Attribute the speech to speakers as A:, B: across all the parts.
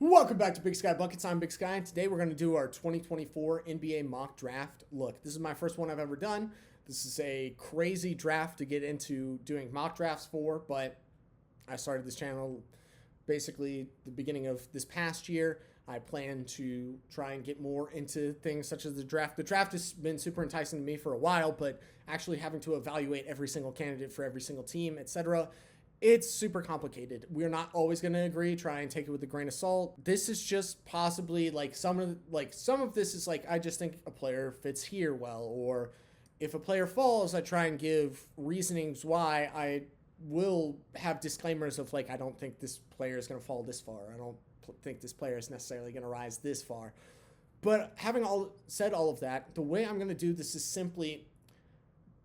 A: Welcome back to Big Sky Buckets. I'm Big Sky, and today we're going to do our 2024 NBA mock draft. Look, this is my first one I've ever done. This is a crazy draft to get into doing mock drafts for, but I started this channel basically the beginning of this past year. I plan to try and get more into things such as the draft. The draft has been super enticing to me for a while, but actually having to evaluate every single candidate for every single team, etc., it's super complicated. We're not always going to agree. Try and take it with a grain of salt. This is just possibly some of this is like I just think a player fits here well, or if a player falls, I try and give reasonings why. I will have disclaimers of I don't think this player is going to fall this far. I don't think this player is necessarily going to rise this far. But having said all of that, the way I'm going to do this is simply,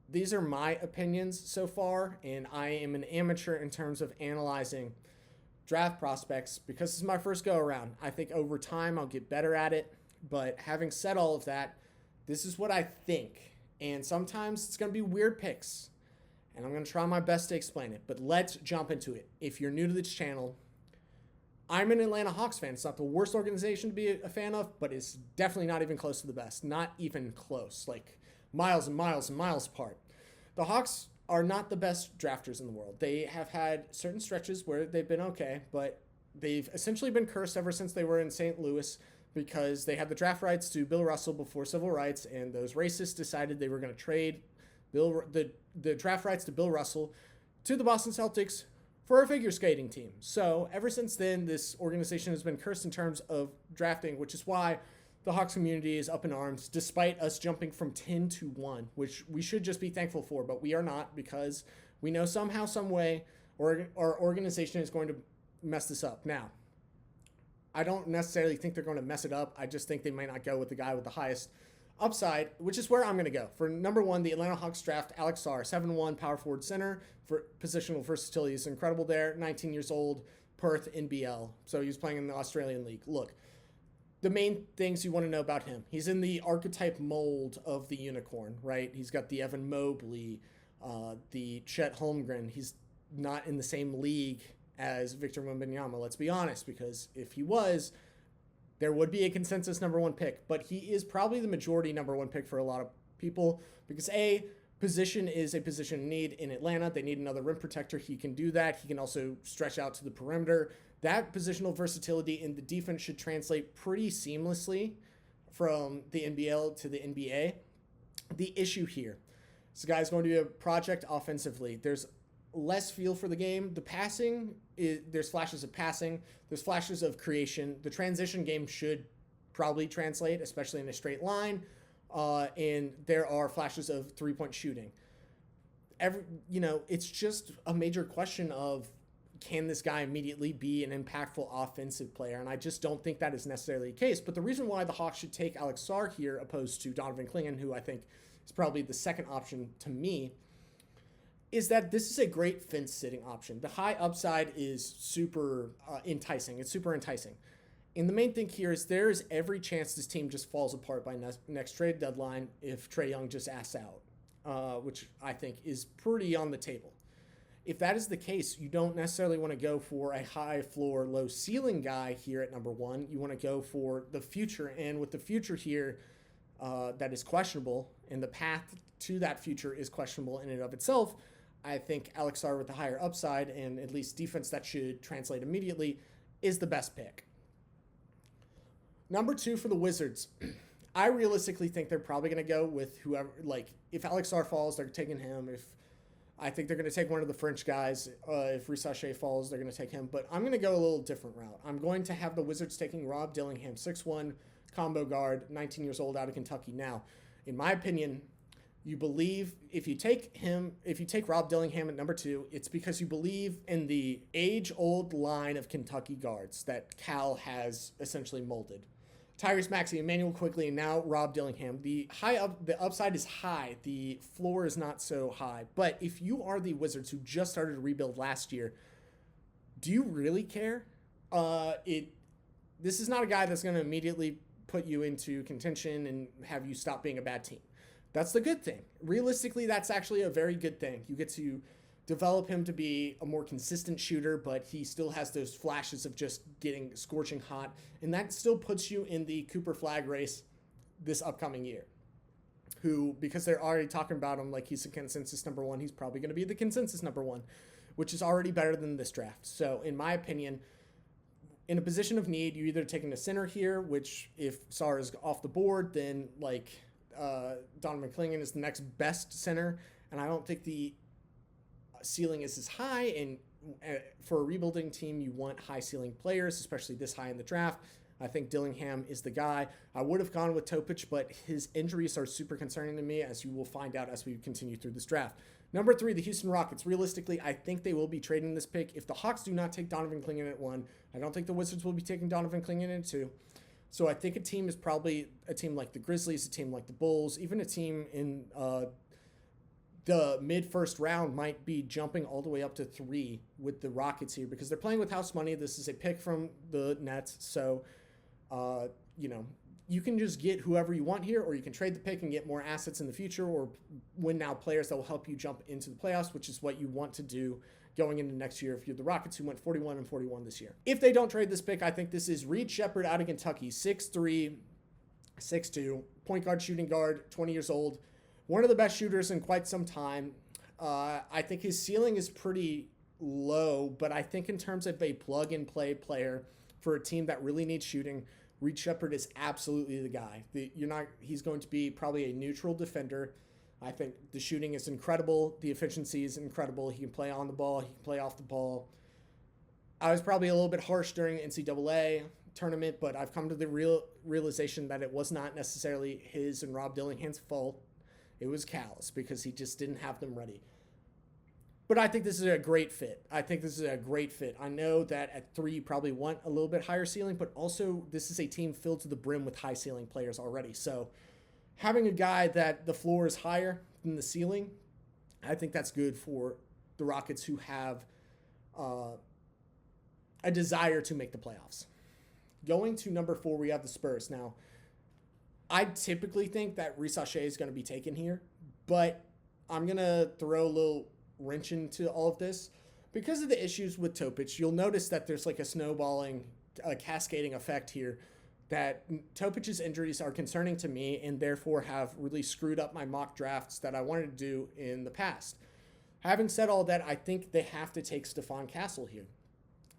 A: these are my opinions so far, and I am an amateur in terms of analyzing draft prospects because this is my first go around. I think over time I'll get better at it, but having said all of that, this is what I think. And sometimes it's going to be weird picks, and I'm going to try my best to explain it, but let's jump into it. If you're new to this channel, I'm an Atlanta Hawks fan. It's not the worst organization to be a fan of, but it's definitely not even close to the best. Not even close. Miles and miles and miles apart. The Hawks are not the best drafters in the world. They have had certain stretches where they've been okay, but they've essentially been cursed ever since they were in St. Louis because they had the draft rights to Bill Russell before civil rights, and those racists decided they were going to trade the draft rights to Bill Russell to the Boston Celtics for a figure skating team. So ever since then, this organization has been cursed in terms of drafting, which is why the Hawks community is up in arms, despite us jumping from 10 to 1, which we should just be thankful for, but we are not, because we know somehow, some way, our organization is going to mess this up. Now, I don't necessarily think they're going to mess it up. I just think they might not go with the guy with the highest upside, which is where I'm going to go. For number one, the Atlanta Hawks draft Alex Sarr, 7'1", power forward center. For positional versatility is incredible there. 19 years old, Perth, NBL. So he was playing in the Australian League. Look, the main things you want to know about him. He's in the archetype mold of the unicorn, right? He's got the Evan Mobley, the Chet Holmgren. He's not in the same league as Victor Wembanyama, let's be honest, because if he was, there would be a consensus number one pick. But he is probably the majority number one pick for a lot of people because position is a position need in Atlanta. They need another rim protector. He can do that. He can also stretch out to the perimeter. That positional versatility in the defense should translate pretty seamlessly from the NBL to the NBA. The issue here, this guy's going to be a project offensively. There's less feel for the game. The passing, there's flashes of passing. There's flashes of creation. The transition game should probably translate, especially in a straight line. And there are flashes of three-point shooting. It's just a major question of, can this guy immediately be an impactful offensive player? And I just don't think that is necessarily the case. But the reason why the Hawks should take Alex Sarr here opposed to Donovan Clingan, who I think is probably the second option to me, is that this is a great fence-sitting option. The high upside is super enticing. It's super enticing. And the main thing here is there is every chance this team just falls apart by next trade deadline if Trae Young just asks out, which I think is pretty on the table. If that is the case, you don't necessarily want to go for a high floor, low ceiling guy here at number one. You want to go for the future. And with the future here, that is questionable, and the path to that future is questionable in and of itself, I think Alex Sarr with the higher upside and at least defense that should translate immediately is the best pick. Number two for the Wizards. I realistically think they're probably going to go with whoever, if Alex Sarr falls, they're taking him. I think they're going to take one of the French guys. If Risache falls, they're going to take him. But I'm going to go a little different route. I'm going to have the Wizards taking Rob Dillingham, 6'1", combo guard, 19 years old, out of Kentucky. Now, in my opinion, you believe if you take Rob Dillingham at number two, it's because you believe in the age-old line of Kentucky guards that Cal has essentially molded. Tyrese Maxey, Emmanuel Quickley, and now Rob Dillingham. The upside is high. The floor is not so high. But if you are the Wizards who just started to rebuild last year, do you really care? This is not a guy that's going to immediately put you into contention and have you stop being a bad team. That's the good thing. Realistically, that's actually a very good thing. You get to develop him to be a more consistent shooter, but he still has those flashes of just getting scorching hot. And that still puts you in the Cooper Flag race this upcoming year. Who, because they're already talking about him like he's a consensus number one, he's probably going to be the consensus number one, which is already better than this draft. So in my opinion, in a position of need, you're either taking a center here, which if Sarr is off the board, then like Donovan Clingan is the next best center. And I don't think the ceiling is as high. And for a rebuilding team, you want high ceiling players, especially this high in the draft. I think Dillingham is the guy. I would have gone with Topic, but his injuries are super concerning to me, as you will find out as we continue through this draft. Number 3, the Houston Rockets. Realistically, I think they will be trading this pick. If the Hawks do not take Donovan Clingan at 1, I don't think the Wizards will be taking Donovan Clingan at 2. So I think a team is probably a team like the Grizzlies, a team like the Bulls, even a team in the mid-first round might be jumping all the way up to 3 with the Rockets here because they're playing with house money. This is a pick from the Nets, so you can just get whoever you want here, or you can trade the pick and get more assets in the future, or win now players that will help you jump into the playoffs, which is what you want to do going into next year if you're the Rockets, who went 41-41 this year. If they don't trade this pick, I think this is Reed Sheppard out of Kentucky, 6'3", 6'2", point guard, shooting guard, 20 years old, one of the best shooters in quite some time. I think his ceiling is pretty low, but I think in terms of a plug-and-play player for a team that really needs shooting, Reed Sheppard is absolutely the guy. He's going to be probably a neutral defender. I think the shooting is incredible. The efficiency is incredible. He can play on the ball. He can play off the ball. I was probably a little bit harsh during the NCAA tournament, but I've come to the realization that it was not necessarily his and Rob Dillingham's fault. It was Cal's because he just didn't have them ready. But I think this is a great fit. I know that at 3 you probably want a little bit higher ceiling, but also this is a team filled to the brim with high ceiling players already. So having a guy that the floor is higher than the ceiling, I think that's good for the Rockets, who have a desire to make the playoffs. Going to number 4, we have the Spurs. Now, I typically think that Reece Shea is going to be taken here, but I'm going to throw a little wrench into all of this. Because of the issues with Topic, you'll notice that there's like a snowballing, cascading effect here, that Topic's injuries are concerning to me and therefore have really screwed up my mock drafts that I wanted to do in the past. Having said all that, I think they have to take Stephon Castle here.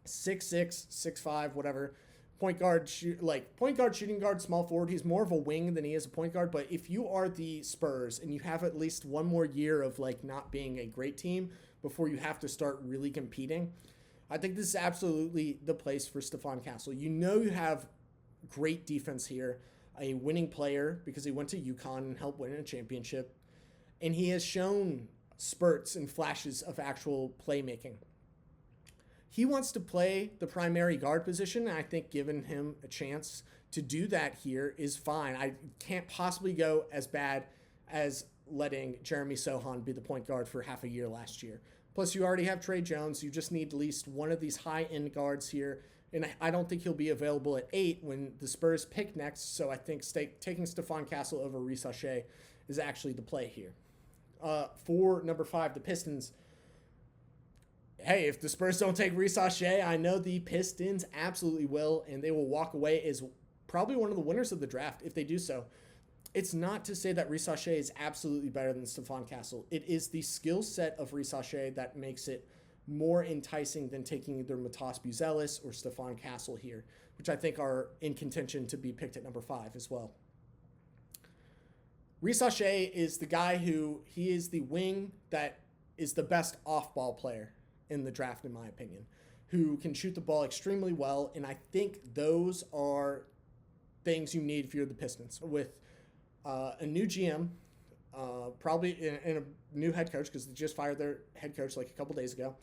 A: 6'6", 6'5", whatever. Point guard, shooting guard, small forward. He's more of a wing than he is a point guard. But if you are the Spurs and you have at least one more year of not being a great team before you have to start really competing, I think this is absolutely the place for Stephon Castle. You have great defense here, a winning player because he went to UConn and helped win a championship, and he has shown spurts and flashes of actual playmaking. He wants to play the primary guard position, and I think giving him a chance to do that here is fine. I can't possibly go as bad as letting Jeremy Sohan be the point guard for half a year last year. Plus, you already have Trey Jones. You just need at least one of these high-end guards here, and I don't think he'll be available at 8 when the Spurs pick next, so I think taking Stephon Castle over Reece Shea is actually the play here. For number 5, the Pistons. Hey, if the Spurs don't take Reece Shea, I know the Pistons absolutely will, and they will walk away as probably one of the winners of the draft if they do so. It's not to say that Reece Shea is absolutely better than Stephon Castle. It is the skill set of Reece Shea that makes it more enticing than taking either Matas Buzelis or Stephon Castle here, which I think are in contention to be picked at number 5 as well. Reece Shea is the guy he is the wing that is the best off-ball player in the draft, in my opinion, who can shoot the ball extremely well, and I think those are things you need if you're the Pistons. With a new GM, probably in a new head coach, because they just fired their head coach like a couple days ago,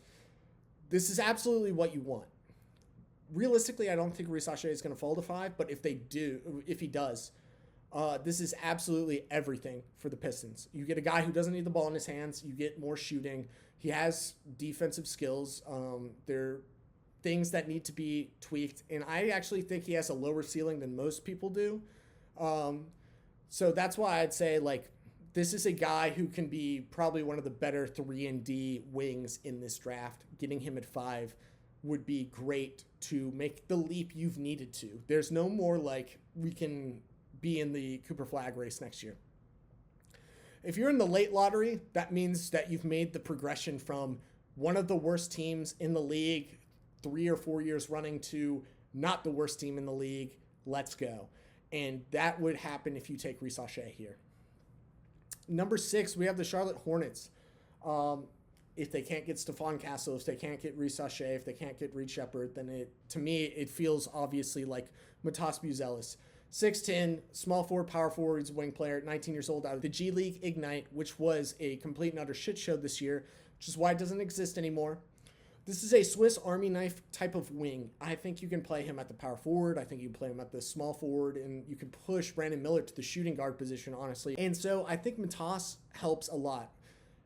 A: this is absolutely what you want. Realistically, I don't think Reece Shea is going to fall to 5, but if he does, this is absolutely everything for the Pistons. You get a guy who doesn't need the ball in his hands. You get more shooting. He has defensive skills. There are things that need to be tweaked, and I actually think he has a lower ceiling than most people do. So that's why I'd say This is a guy who can be probably one of the better 3-and-D wings in this draft. Getting him at 5 would be great to make the leap you've needed to. There's no more like we can be in the Cooper Flag race next year. If you're in the late lottery, that means that you've made the progression from one of the worst teams in the league 3 or 4 years running to not the worst team in the league. Let's go. And that would happen if you take Reese Shea here. Number 6, we have the Charlotte Hornets. If they can't get Stephon Castle, if they can't get Reese Shea, if they can't get Reed Shepherd, then to me, it feels obviously like Matas Buzelis. 6'10", small forward, power forward, he's a wing player, 19 years old, out of the G League Ignite, which was a complete and utter shit show this year, which is why it doesn't exist anymore. This is a Swiss Army knife type of wing. I think you can play him at the power forward. I think you can play him at the small forward, and you can push Brandon Miller to the shooting guard position, honestly. And so I think Matas helps a lot.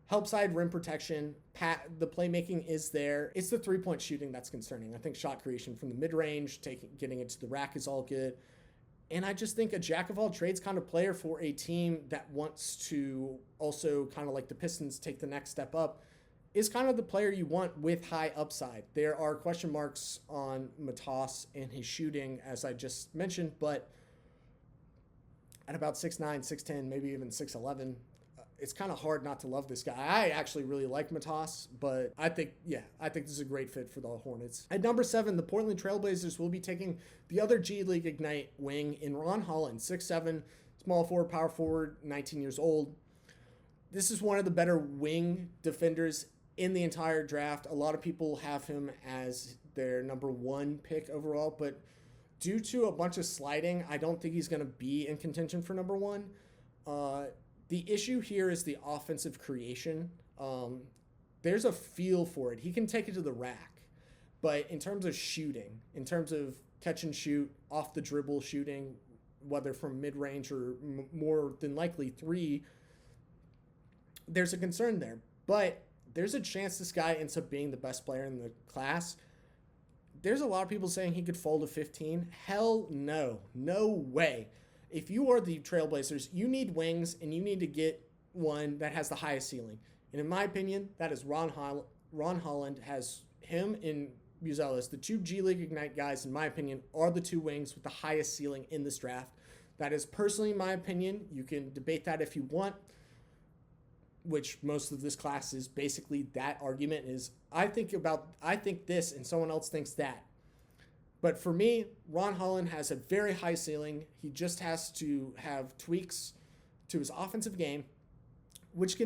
A: Help side rim protection. The playmaking is there. It's the three-point shooting that's concerning. I think shot creation from the mid-range, getting it to the rack is all good. And I just think a jack-of-all-trades kind of player for a team that wants to also kind of like the Pistons take the next step up is kind of the player you want with high upside. There are question marks on Matas and his shooting, as I just mentioned, but at about 6'9", 6'10", maybe even 6'11", it's kind of hard not to love this guy. I actually really like Matas, but I think this is a great fit for the Hornets. At number 7, the Portland Trailblazers will be taking the other G League Ignite wing in Ron Holland, 6'7", small forward, power forward, 19 years old. This is one of the better wing defenders in the entire draft. A lot of people have him as their number 1 pick overall, but due to a bunch of sliding, I don't think he's going to be in contention for number 1. The issue here is the offensive creation. There's a feel for it. He can take it to the rack, but in terms of shooting, in terms of catch and shoot, off the dribble shooting, whether from mid-range or more than likely 3, there's a concern there. But there's a chance this guy ends up being the best player in the class. There's a lot of people saying he could fall to 15. Hell no. No way. If you are the Trailblazers, you need wings, and you need to get one that has the highest ceiling. And in my opinion, that is Ron Holland. Has him and Buzelis, the 2 G League Ignite guys, in my opinion, are the 2 wings with the highest ceiling in this draft. That is personally my opinion. You can debate that if you want, which most of this class is basically that argument is I think this and someone else thinks that. But for me, Ron Holland has a very high ceiling. He just has to have tweaks to his offensive game, which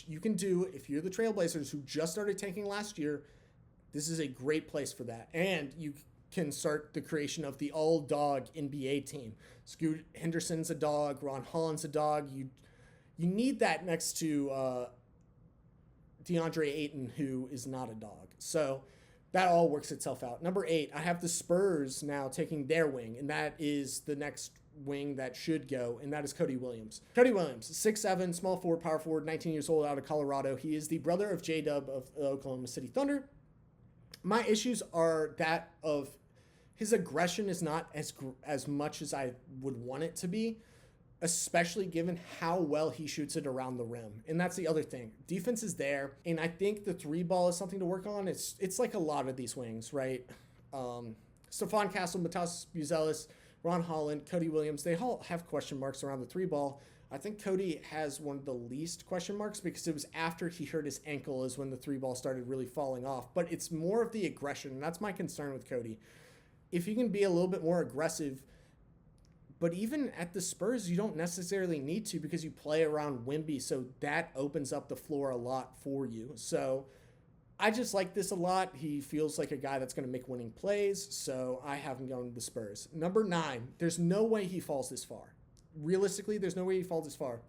A: you can do if you're the Trailblazers who just started tanking last year. This is a great place for that. And you can start the creation of the all-dog NBA team. Scoot Henderson's a dog. Ron Holland's a dog. You need that next to DeAndre Ayton, who is not a dog. So that all works itself out. Number 8, I have the Spurs now taking their wing, and that is the next wing that should go, and that is Cody Williams. Cody Williams, 6'7", small forward, power forward, 19 years old, out of Colorado. He is the brother of J-Dub of the Oklahoma City Thunder. My issues are that of his aggression is not as much as I would want it to be, especially given how well he shoots it around the rim. And that's the other thing. Defense is there, and I think the 3 ball is something to work on. It's like a lot of these wings, right? Stephon Castle, Matas Buzelis, Ron Holland, Cody Williams, they all have question marks around the 3 ball. I think Cody has one of the least question marks because it was after he hurt his ankle is when the 3 ball started really falling off. But it's more of the aggression, and that's my concern with Cody. If he can be a little bit more aggressive, but even at the Spurs, you don't necessarily need to because you play around Wemby, so that opens up the floor a lot for you. So I just like this a lot. He feels like a guy that's going to make winning plays, so I have him going to the Spurs. Number 9, there's no way he falls this far. Realistically, there's no way he falls this far.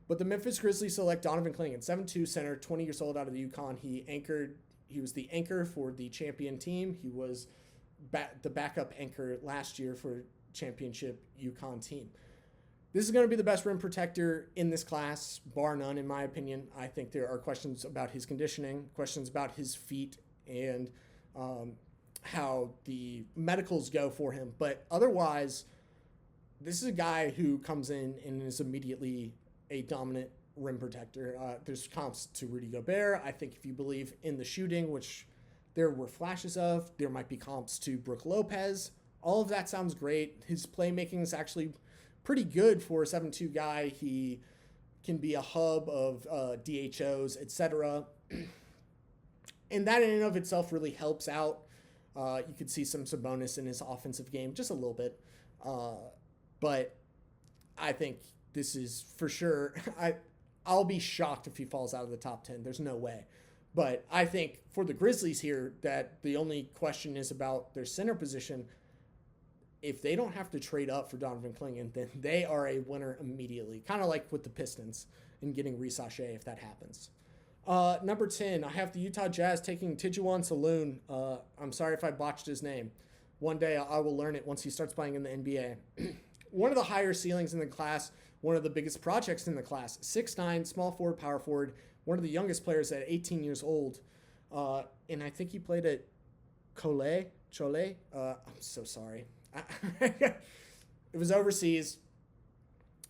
A: But the Memphis Grizzlies select Donovan Clingan, 7'2", center, 20 years old, out of the UConn. He was the anchor for the champion team. He was the backup anchor last year for championship UConn team. This is going to be the best rim protector in this class, bar none, in my opinion. I think there are questions about his conditioning, questions about his feet, and how the medicals go for him. But otherwise, this is a guy who comes in and is immediately a dominant rim protector. There's comps to Rudy Gobert. I think if you believe in the shooting, which there were flashes of, there might be comps to Brook Lopez. All of that sounds great. His playmaking is actually pretty good for a 7'2 guy. He can be a hub of DHOs, etc. And that in and of itself really helps out. You could see some Sabonis in his offensive game, just a little bit. But I think this is for sure. I'll be shocked if he falls out of the top 10. There's no way. But I think for the Grizzlies here, that the only question is about their center position. If they don't have to trade up for Donovan Clingan, then they are a winner immediately. Kind of like with the Pistons and getting Reece Shea if that happens. Number 10, I have the Utah Jazz taking Tijuan Saloon. I'm sorry if I botched his name. One day I will learn it once he starts playing in the NBA. One of the higher ceilings in the class, one of the biggest projects in the class. 6'9", small forward, power forward, one of the youngest players at 18 years old. And I think he played at Cholet. I'm so sorry. It was overseas.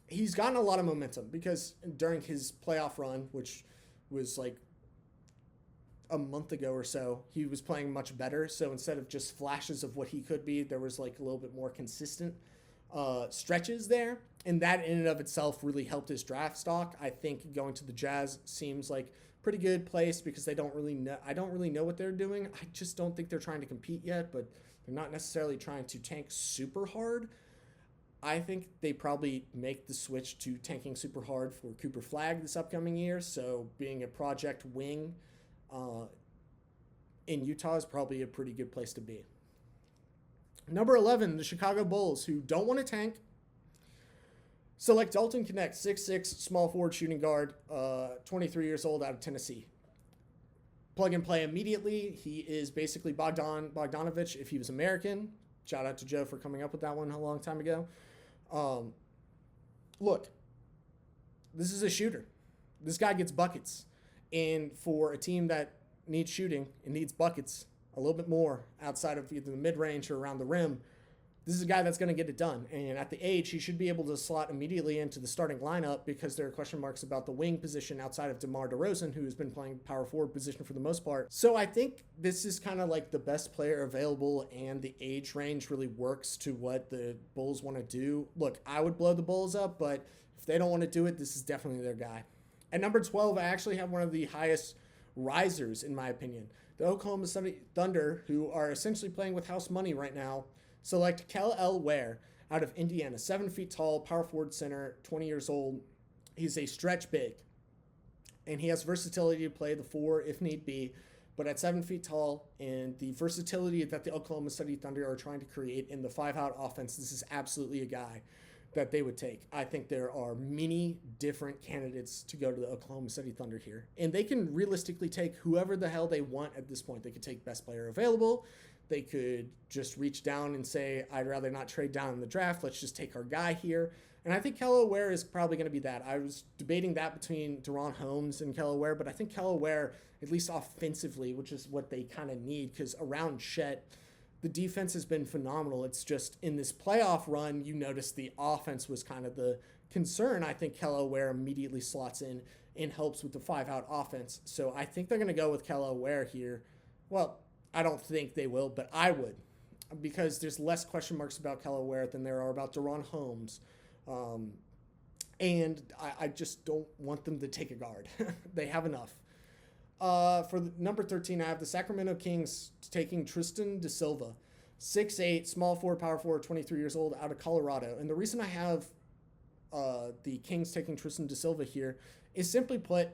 A: He's gotten a lot of momentum because during his playoff run, which was like a month ago or so, he was playing much better. So instead of just flashes of what he could be, there was like a little bit more consistent stretches there. And that in and of itself really helped his draft stock. I think going to the Jazz seems like pretty good place because they don't really know. I don't really know what they're doing. I just don't think they're trying to compete yet, but they're not necessarily trying to tank super hard. I think they probably make the switch to tanking super hard for Cooper Flagg this upcoming year. So being a project wing in Utah is probably a pretty good place to be. Number 11, the Chicago Bulls, who don't want to tank. Select Dalton Knecht, 6'6", small forward shooting guard, 23 years old, out of Tennessee. Plug and play immediately. He is basically Bogdanovich if he was American. Shout out to Joe for coming up with that one a long time ago. Look, this is a shooter. This guy gets buckets. And for a team that needs shooting and needs buckets a little bit more outside of either the mid-range or around the rim, this is a guy that's going to get it done. And at the age, he should be able to slot immediately into the starting lineup because there are question marks about the wing position outside of DeMar DeRozan, who has been playing power forward position for the most part. So I think this is kind of like the best player available, and the age range really works to what the Bulls want to do. Look, I would blow the Bulls up, but if they don't want to do it, this is definitely their guy. At number 12, I actually have one of the highest risers, in my opinion. The Oklahoma City Thunder, who are essentially playing with house money right now, select Kel Ware out of Indiana, 7 feet tall, power forward center, 20 years old. He's a stretch big, and he has versatility to play the 4 if need be. But at 7 feet tall and the versatility that the Oklahoma City Thunder are trying to create in the 5-out offense, this is absolutely a guy that they would take. I think there are many different candidates to go to the Oklahoma City Thunder here. And they can realistically take whoever the hell they want at this point. They could take best player available. They could just reach down and say, I'd rather not trade down in the draft. Let's just take our guy here. And I think Kel Ware is probably going to be that. I was debating that between Deron Holmes and Kel Ware, but I think Kel Ware, at least offensively, which is what they kind of need, because around Chet, the defense has been phenomenal. It's just in this playoff run, you notice the offense was kind of the concern. I think Kel Ware immediately slots in and helps with the 5-out offense. So I think they're going to go with Kel Ware here. Well, I don't think they will, but I would, because there's less question marks about Kel Ware than there are about Deron Holmes. And I just don't want them to take a guard. They have enough. For the number 13, I have the Sacramento Kings taking Tristan da Silva, 6'8", small forward, power forward, 23 years old, out of Colorado. And the reason I have the Kings taking Tristan da Silva here is, simply put,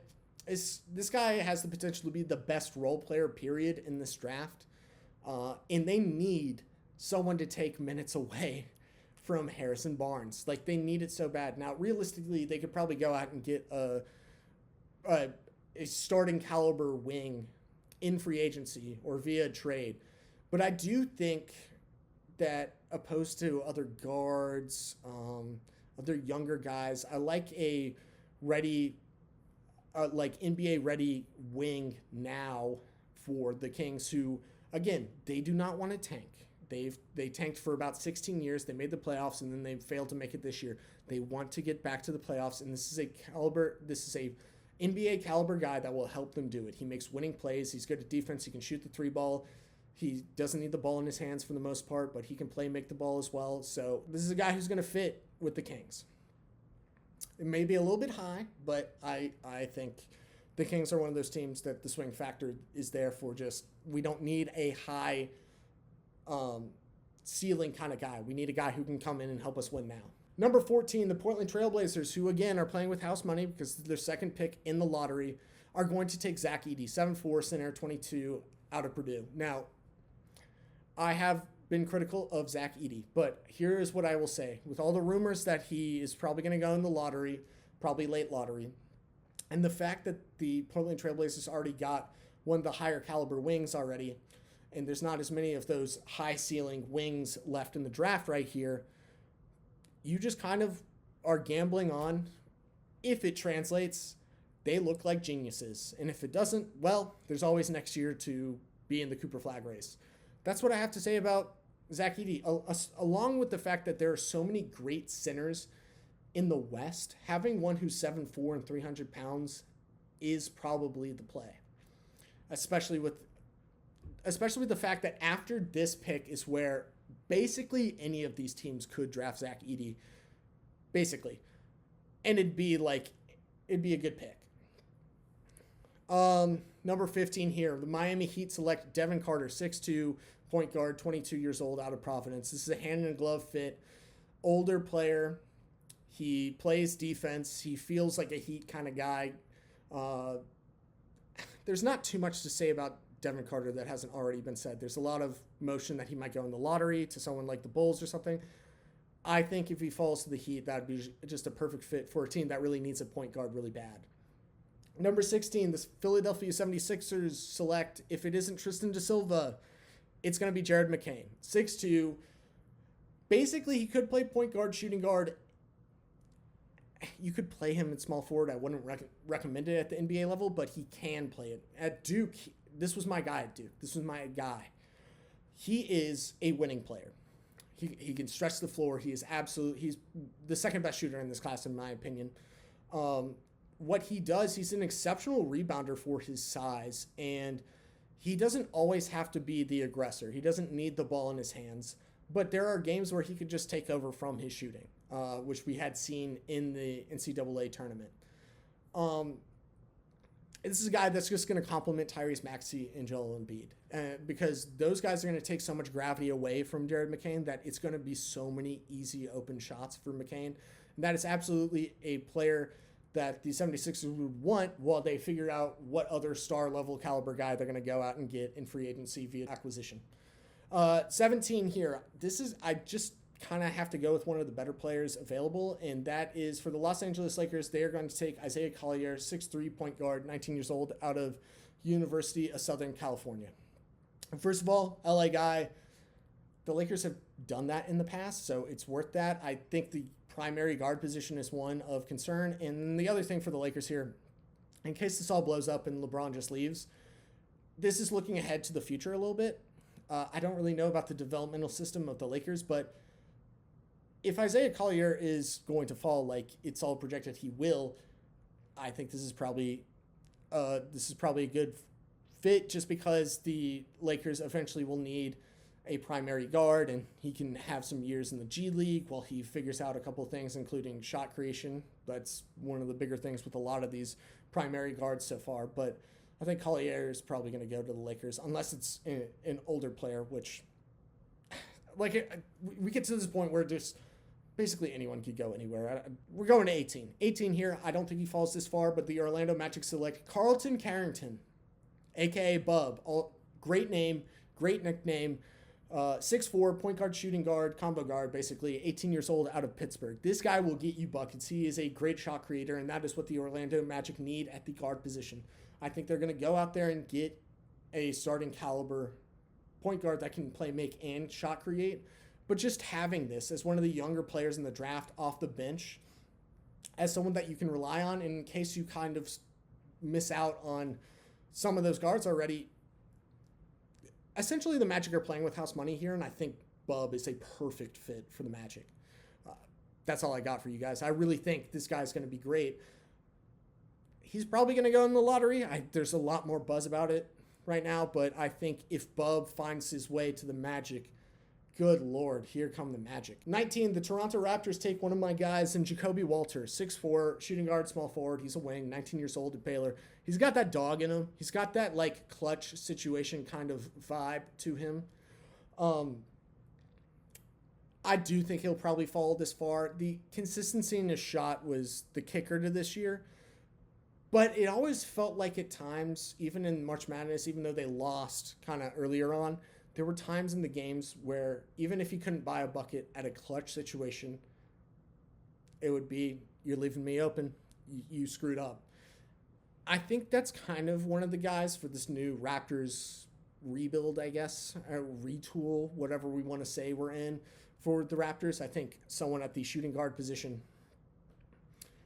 A: this guy has the potential to be the best role player, period, in this draft. And they need someone to take minutes away from Harrison Barnes. Like, they need it so bad. Now, realistically, they could probably go out and get a starting caliber wing in free agency or via trade. But I do think that, opposed to other guards, other younger guys, I like a ready, like NBA ready wing now for the Kings, who, again, they do not want to tank. They tanked for about 16 years. They made the playoffs and then they failed to make it this year. They want to get back to the playoffs, and this is a NBA caliber guy that will help them do it. He makes winning plays. He's good at defense. He can shoot the three ball. He doesn't need the ball in his hands for the most part, but he can make the ball as well. So this is a guy who's going to fit with the Kings. It may be a little bit high, but I think the Kings are one of those teams that the swing factor is there for. Just we don't need a high ceiling kind of guy. We need a guy who can come in and help us win now. Number 14, the Portland Trailblazers, who again are playing with house money because their second pick in the lottery, are going to take Zach Edey, 7'4", center, 22, out of Purdue. Now, I have been critical of Zach Edey, but here is what I will say. With all the rumors that he is probably going to go in the lottery, probably late lottery, and the fact that the Portland Trailblazers already got one of the higher caliber wings already, and there's not as many of those high ceiling wings left in the draft right here, you just kind of are gambling on if it translates, they look like geniuses. And if it doesn't, well, there's always next year to be in the Cooper Flag race. That's what I have to say about Zach Edey. Along with the fact that there are so many great centers in the West, having one who's 7'4" and 300 pounds is probably the play. Especially with the fact that after this pick is where basically any of these teams could draft Zach Edey, basically. And it'd be a good pick. Number 15 here, the Miami Heat select Devin Carter, 6'2", point guard, 22 years old, out of Providence. This is a hand and glove fit, older player. He plays defense. He feels like a Heat kind of guy. There's not too much to say about Devin Carter that hasn't already been said. There's a lot of motion that he might go in the lottery to someone like the Bulls or something. I think if he falls to the Heat, that'd be just a perfect fit for a team that really needs a point guard really bad. Number 16, the Philadelphia 76ers select, if it isn't Tristan da Silva, it's going to be Jared McCain. 6'2". Basically, he could play point guard, shooting guard. You could play him at small forward. I wouldn't recommend it at the NBA level, but he can play it. At Duke, this was my guy at Duke. This was my guy. He is a winning player. He can stretch the floor. He's the second best shooter in this class, in my opinion. What he does, he's an exceptional rebounder for his size, and he doesn't always have to be the aggressor. He doesn't need the ball in his hands, but there are games where he could just take over from his shooting, which we had seen in the NCAA tournament. This is a guy that's just going to complement Tyrese Maxey and Joel Embiid, because those guys are going to take so much gravity away from Jared McCain that it's going to be so many easy open shots for McCain. And that is absolutely a player that the 76ers would want while they figure out what other star-level caliber guy they're going to go out and get in free agency via acquisition. 17 here. I just kind of have to go with one of the better players available, and that is for the Los Angeles Lakers. They are going to take Isaiah Collier, 6'3", point guard, 19 years old, out of University of Southern California. First of all, LA guy. The Lakers have done that in the past, so it's worth that. I think the primary guard position is one of concern. And the other thing for the Lakers here, in case this all blows up and LeBron just leaves, this is looking ahead to the future a little bit. I don't really know about the developmental system of the Lakers, but if Isaiah Collier is going to fall like it's all projected he will, I think this is probably a good fit, just because the Lakers eventually will need a primary guard, and he can have some years in the G League while he figures out a couple of things, including shot creation. That's one of the bigger things with a lot of these primary guards so far. But I think Collier is probably going to go to the Lakers, unless it's an older player, which, we get to this point where just basically anyone could go anywhere. We're going to 18. 18 here. I don't think he falls this far, but the Orlando Magic select Carlton Carrington, a.k.a. Bub. Great name, great nickname. 6'4", point guard, shooting guard, combo guard, basically 18 years old, out of Pittsburgh. This guy will get you buckets. He is a great shot creator, and that is what the Orlando Magic need at the guard position. I think they're going to go out there and get a starting caliber point guard that can play make and shot create. But just having this as one of the younger players in the draft off the bench, as someone that you can rely on in case you kind of miss out on some of those guards already, essentially the Magic are playing with house money here, and I think Bub is a perfect fit for the Magic. That's all I got for you guys. I really think this guy's going to be great. He's probably going to go in the lottery. There's a lot more buzz about it right now, but I think if Bub finds his way to the Magic, good Lord, here come the Magic. 19, the Toronto Raptors take one of my guys in Jacoby Walter, 6'4", shooting guard, small forward. He's a wing, 19 years old at Baylor. He's got that dog in him. He's got that like clutch situation kind of vibe to him. I do think he'll probably fall this far. The consistency in his shot was the kicker to this year. But it always felt like at times, even in March Madness, even though they lost kind of earlier on, there were times in the games where even if he couldn't buy a bucket at a clutch situation, it would be, you're leaving me open, you screwed up. I think that's kind of one of the guys for this new Raptors rebuild, I guess, or retool, whatever we want to say we're in for the Raptors. I think someone at the shooting guard position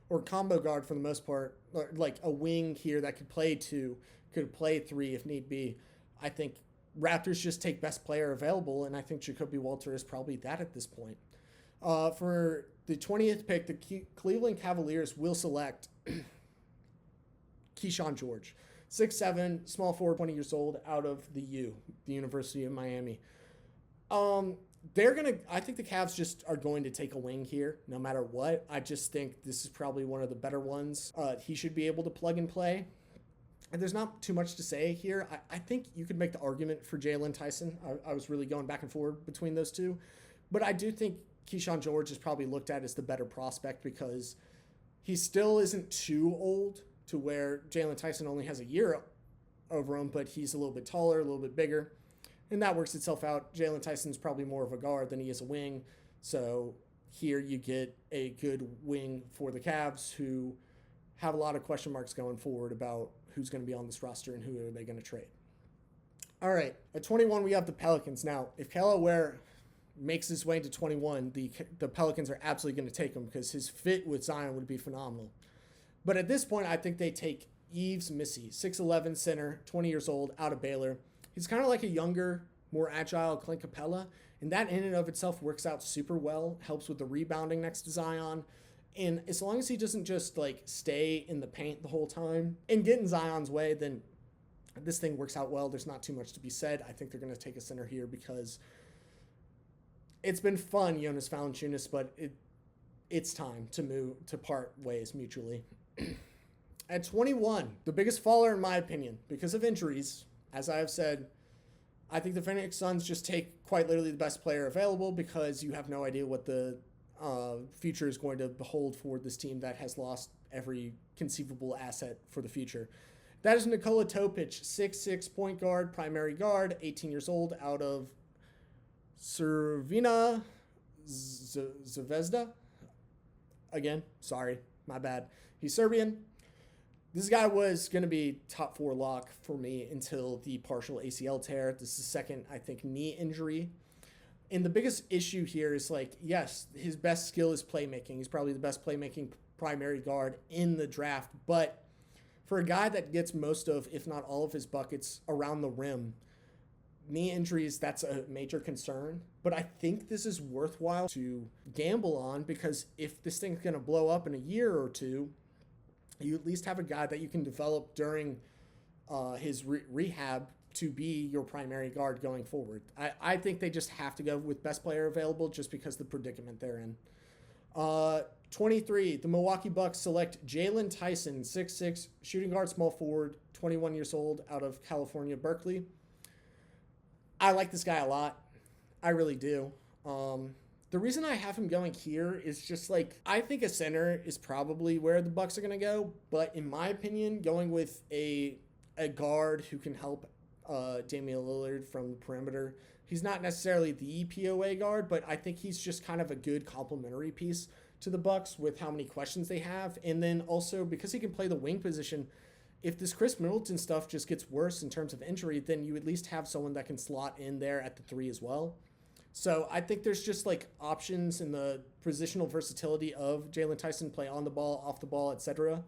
A: or combo guard for the most part, or like a wing here that could play 2, could play 3 if need be. I think Raptors just take best player available, and I think Jacoby Walter is probably that at this point. For the 20th pick, the Cleveland Cavaliers will select Keyshawn George, 6'7", small forward, 20 years old, out of the University of Miami. I think the Cavs just are going to take a wing here no matter what. I just think this is probably one of the better ones. He should be able to plug and play. And there's not too much to say here. I think you could make the argument for Jalen Tyson. I was really going back and forth between those two. But I do think Keyshawn George is probably looked at as the better prospect because he still isn't too old to where Jalen Tyson only has a year over him, but he's a little bit taller, a little bit bigger. And that works itself out. Jalen Tyson's probably more of a guard than he is a wing. So here you get a good wing for the Cavs who have a lot of question marks going forward about who's going to be on this roster and who are they going to trade. All right, at 21, we have the Pelicans. Now, if Kelly Ware makes his way to 21, the Pelicans are absolutely going to take him because his fit with Zion would be phenomenal. But at this point, I think they take Yves Missi, 6'11", center, 20 years old, out of Baylor. He's kind of like a younger, more agile Clint Capella, and that in and of itself works out super well, helps with the rebounding next to Zion. And as long as he doesn't just like stay in the paint the whole time and get in Zion's way, then this thing works out well. There's not too much to be said. I think they're going to take a center here because it's been fun, Jonas Valanciunas, but it's time to part ways mutually. At 21, the biggest faller in my opinion, because of injuries, as I have said, I think the Phoenix Suns just take quite literally the best player available because you have no idea what the future is going to behold for this team that has lost every conceivable asset for the future. That is Nikola Topic, 6'6", point guard, primary guard, 18 years old, out of Crvena Zvezda. Again, sorry, my bad. He's Serbian. This guy was going to be top 4 lock for me until the partial ACL tear. This is the second, I think, knee injury. And the biggest issue here is like, yes, his best skill is playmaking. He's probably the best playmaking primary guard in the draft. But for a guy that gets most of, if not all of his buckets around the rim, knee injuries, that's a major concern. But I think this is worthwhile to gamble on because if this thing's going to blow up in a year or two, you at least have a guy that you can develop during his rehab to be your primary guard going forward. I think they just have to go with best player available just because the predicament they're in. 23, the Milwaukee Bucks select Jalen Tyson, 6'6", shooting guard, small forward, 21 years old, out of California, Berkeley. I like this guy a lot. I really do. The reason I have him going here is just like, I think a center is probably where the Bucks are going to go. But in my opinion, going with a guard who can help Damian Lillard from the perimeter, he's not necessarily the POA guard, but I think he's just kind of a good complementary piece to the Bucks with how many questions they have. And then also because he can play the wing position, if this Chris Middleton stuff just gets worse in terms of injury, then you at least have someone that can slot in there at the 3 as well. So I think there's just like options in the positional versatility of Jalen Tyson, play on the ball, off the ball, etc.,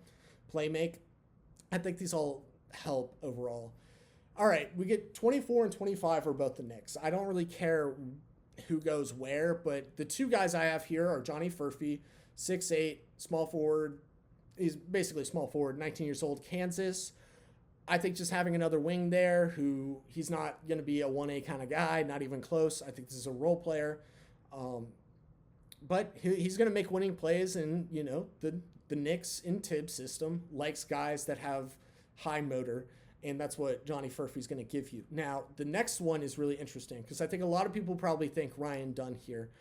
A: play make. I think these all help overall. All right, we get 24 and 25 are both the Knicks. I don't really care who goes where, but the two guys I have here are Johnny Furphy, 6'8", small forward. He's basically a small forward, 19 years old, Kansas. I think just having another wing there who he's not going to be a 1A kind of guy, not even close. I think this is a role player. But he's going to make winning plays, and, you know, the Knicks in Tibbs' system likes guys that have high motor, and that's what Johnny Furphy's going to give you. Now, the next one is really interesting because I think a lot of people probably think Ryan Dunn here.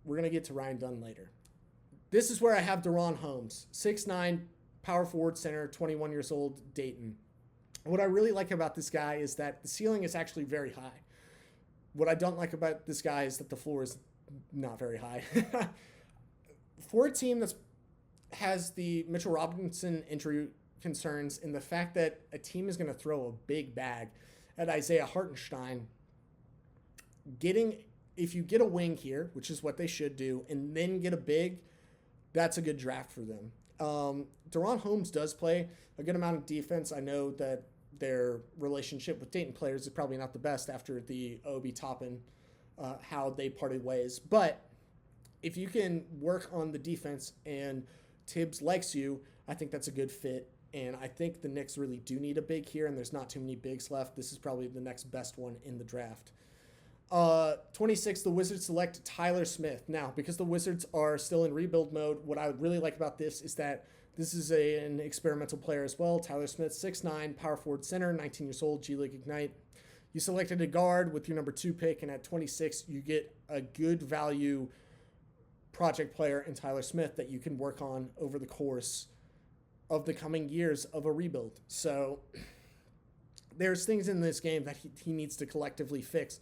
A: We're going to get to Ryan Dunn later. This is where I have DaRon Holmes, 6'9", power forward center, 21 years old, Dayton. What I really like about this guy is that the ceiling is actually very high. What I don't like about this guy is that the floor is not very high. For a team that has the Mitchell Robinson injury concerns and the fact that a team is going to throw a big bag at Isaiah Hartenstein, if you get a wing here, which is what they should do, and then get a big, that's a good draft for them. DaRon Holmes does play a good amount of defense. I know that their relationship with Dayton players is probably not the best after the Obi Toppin, how they parted ways. But if you can work on the defense and Tibbs likes you, I think that's a good fit. And I think the Knicks really do need a big here, and there's not too many bigs left. This is probably the next best one in the draft. 26, the Wizards select Tyler Smith. Now, because the Wizards are still in rebuild mode, what I would really like about this is that this is an experimental player as well. Tyler Smith, 6'9", power forward center, 19 years old, G League Ignite. You selected a guard with your number 2 pick, and at 26, you get a good value project player in Tyler Smith that you can work on over the course of the coming years of a rebuild. So there's things in this game that he needs to collectively fix.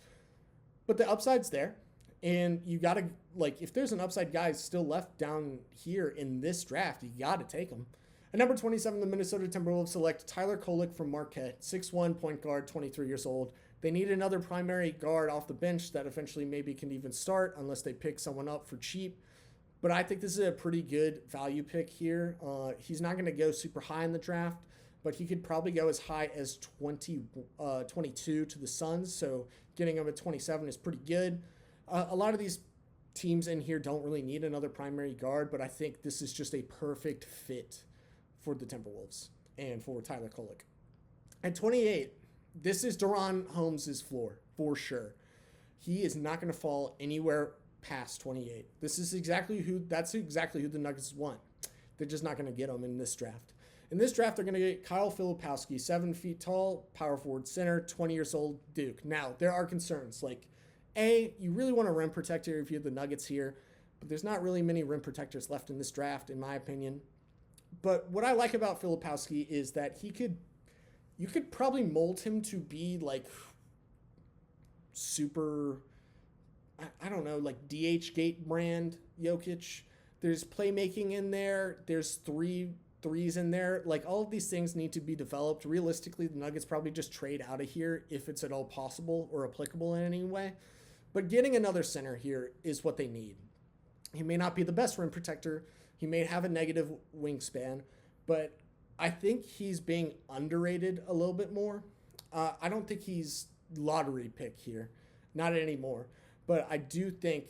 A: But the upside's there, and you got to, like, if there's an upside guy still left down here in this draft, you got to take him. At number 27, the Minnesota Timberwolves select Tyler Kolek from Marquette, 6'1", point guard, 23 years old. They need another primary guard off the bench that eventually maybe can even start unless they pick someone up for cheap. But I think this is a pretty good value pick here. He's not going to go super high in the draft, but he could probably go as high as 22 to the Suns, so getting him at 27 is pretty good. A lot of these teams in here don't really need another primary guard, but I think this is just a perfect fit for the Timberwolves and for Tyler Kolek. At 28, this is DaRon Holmes' floor, for sure. He is not going to fall anywhere past 28. That's exactly who the Nuggets want. They're just not going to get him in this draft. In this draft, they're going to get Kyle Filipowski, 7 feet tall, power forward center, 20 years old, Duke. Now, there are concerns. Like, you really want a rim protector if you have the Nuggets here, but there's not really many rim protectors left in this draft, in my opinion. But what I like about Filipowski is that you could probably mold him to be, like, super, I don't know, like DH Gate brand Jokic. There's playmaking in there. There's threes in there. Like, all of these things need to be developed. Realistically, the Nuggets probably just trade out of here if it's at all possible or applicable in any way. But getting another center here is what they need. He may not be the best rim protector. He may have a negative wingspan, but I think he's being underrated a little bit more. I don't think he's lottery pick here. Not anymore. But I do think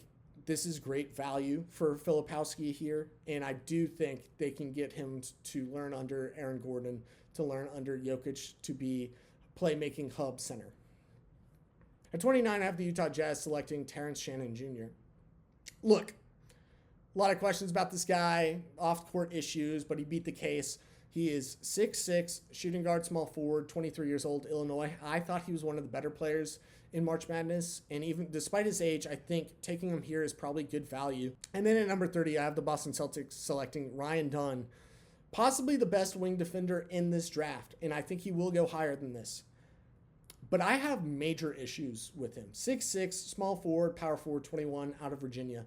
A: this is great value for Filipowski here, and I do think they can get him to learn under Aaron Gordon, to learn under Jokic, to be playmaking hub center. At 29, I have the Utah Jazz selecting Terrence Shannon Jr. Look, a lot of questions about this guy, off-court issues, but he beat the case. He is 6'6", shooting guard, small forward, 23 years old, Illinois. I thought he was one of the better players in March Madness, and even despite his age, I think taking him here is probably good value. And then at number 30, I have the Boston Celtics selecting Ryan Dunn, possibly the best wing defender in this draft, and I think he will go higher than this. But I have major issues with him. 6'6", small forward, power forward, 21, out of Virginia.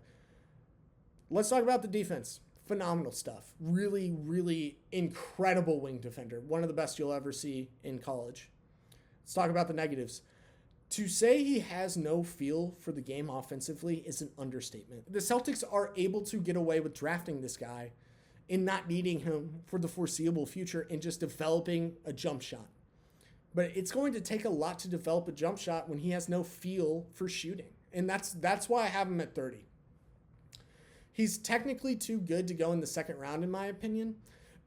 A: Let's talk about the defense. Phenomenal stuff. Really, really incredible wing defender. One of the best you'll ever see in college. Let's talk about the negatives. To say he has no feel for the game offensively is an understatement. The Celtics are able to get away with drafting this guy and not needing him for the foreseeable future and just developing a jump shot. but it's going to take a lot to develop a jump shot when he has no feel for shooting. And that's why I have him at 30. He's technically too good to go in the second round, in my opinion,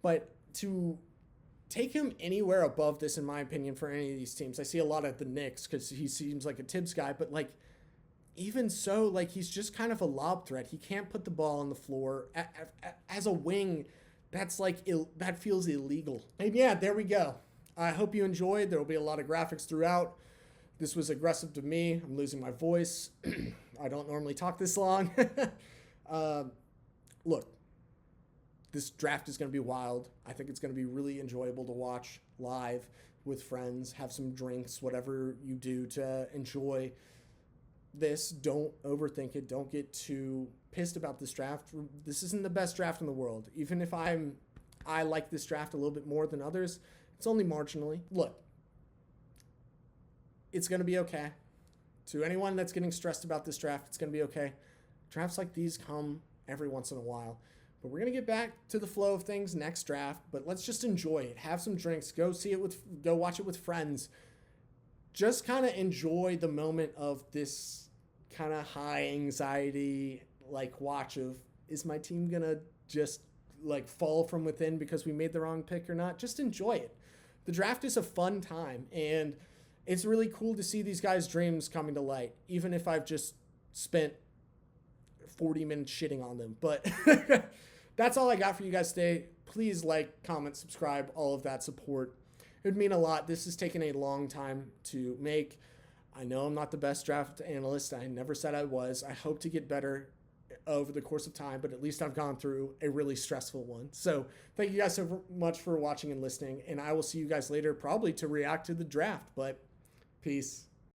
A: but to take him anywhere above this, in my opinion, for any of these teams, I see a lot at the Knicks because he seems like a Tibbs guy, but like, even so, like, he's just kind of a lob threat. He can't put the ball on the floor. As a wing, that's like, that feels illegal. And yeah, there we go. I hope you enjoyed. There will be a lot of graphics throughout. This was aggressive to me. I'm losing my voice. I don't normally talk this long. Look, this draft is going to be wild. I think it's going to be really enjoyable to watch live with friends, have some drinks, whatever you do to enjoy this. Don't overthink it. Don't get too pissed about this draft. This isn't the best draft in the world. Even if I like this draft a little bit more than others, it's only marginally. Look, it's going to be okay. To anyone that's getting stressed about this draft, it's going to be okay. Drafts like these come every once in a while. But we're going to get back to the flow of things next draft. But let's just enjoy it. Have some drinks. Go watch it with friends. Just kind of enjoy the moment of this kind of high anxiety, like, watch of, is my team going to just, like, fall from within because we made the wrong pick or not? Just enjoy it. The draft is a fun time, and it's really cool to see these guys' dreams coming to light, even if I've just spent 40 minutes shitting on them. But that's all I got for you guys today. Please like, comment, subscribe, all of that support. It would mean a lot. This has taken a long time to make. I know I'm not the best draft analyst. I never said I was. I hope to get better over the course of time, but at least I've gone through a really stressful one. So thank you guys so much for watching and listening, and I will see you guys later, probably to react to the draft, but peace.